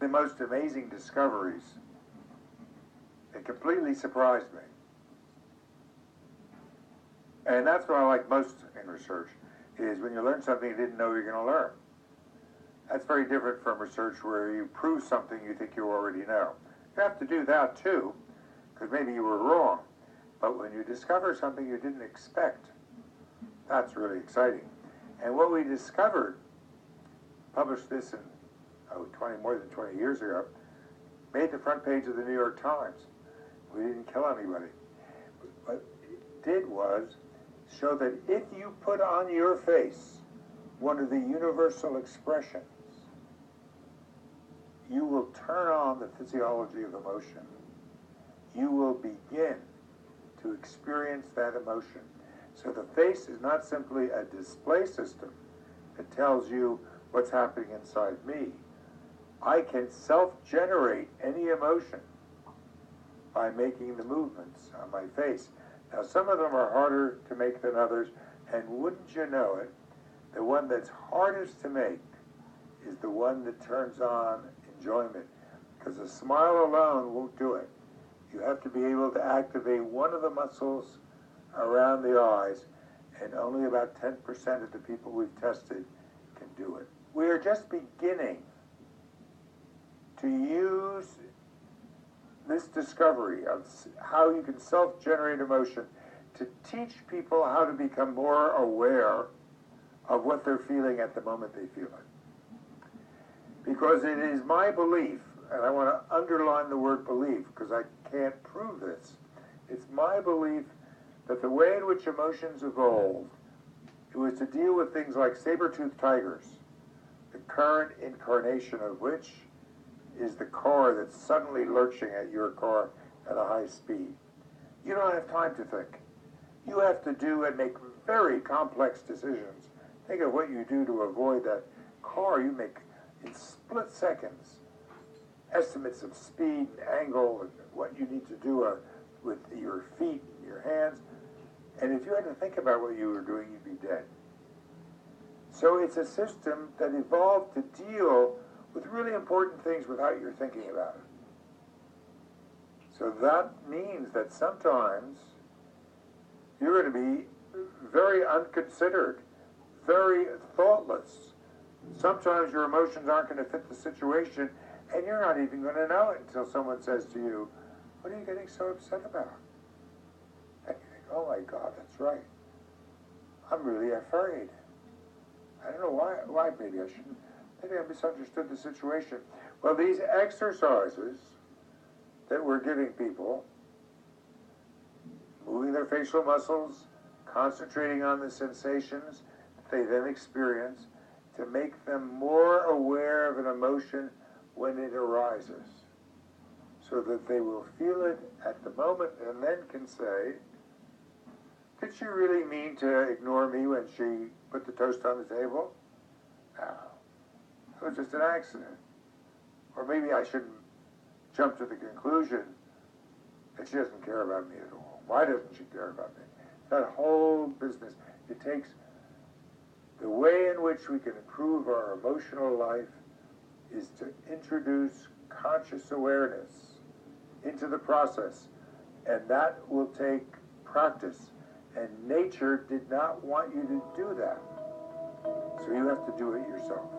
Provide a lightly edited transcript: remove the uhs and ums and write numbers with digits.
the most amazing discoveries. It completely surprised me. And that's what I like most in research, is when you learn something you didn't know you're going to learn. That's very different from research where you prove something you think you already know. You have to do that too, because maybe you were wrong. But when you discover something you didn't expect, that's really exciting. And what we discovered, published this in more than 20 years ago, made the front page of the New York Times. We didn't kill anybody. What it did was show that if you put on your face one of the universal expressions, you will turn on the physiology of emotion. You will begin to experience that emotion. So the face is not simply a display system that tells you what's happening inside me. I can self-generate any emotion by making the movements on my face. Now, some of them are harder to make than others, and wouldn't you know it, the one that's hardest to make is the one that turns on enjoyment, because a smile alone won't do it. You have to be able to activate one of the muscles around the eyes, and only about 10% of the people we've tested can do it. We are just beginning to use this discovery of how you can self-generate emotion to teach people how to become more aware of what they're feeling at the moment they feel it. Because it is my belief, and I want to underline the word belief because I can't prove this, it's my belief that the way in which emotions evolved, it was to deal with things like saber-toothed tigers, the current incarnation of which is the car that's suddenly lurching at your car at a high speed. You don't have time to think. You have to do and make very complex decisions. Think of what you do to avoid that car. You make in split seconds estimates of speed, angle, and what you need to do with your feet, your hands. And if you had to think about what you were doing, you'd be dead. So it's a system that evolved to deal with really important things without your thinking about it. So that means that sometimes you're going to be very unconsidered, very thoughtless. Sometimes your emotions aren't going to fit the situation, and you're not even going to know it until someone says to you, "What are you getting so upset about?" And you think, "Oh my God, that's right. I'm really afraid. I don't know why maybe I shouldn't. Maybe I misunderstood the situation." Well, these exercises that we're giving people, moving their facial muscles, concentrating on the sensations that they then experience to make them more aware of an emotion when it arises, so that they will feel it at the moment and then can say, "Did she really mean to ignore me when she put the toast on the table? No. It was just an accident." Or maybe I shouldn't jump to the conclusion that she doesn't care about me at all. Why doesn't she care about me? That whole business. It takes the way in which we can improve our emotional life is to introduce conscious awareness into the process. And that will take practice. And nature did not want you to do that. So you have to do it yourself.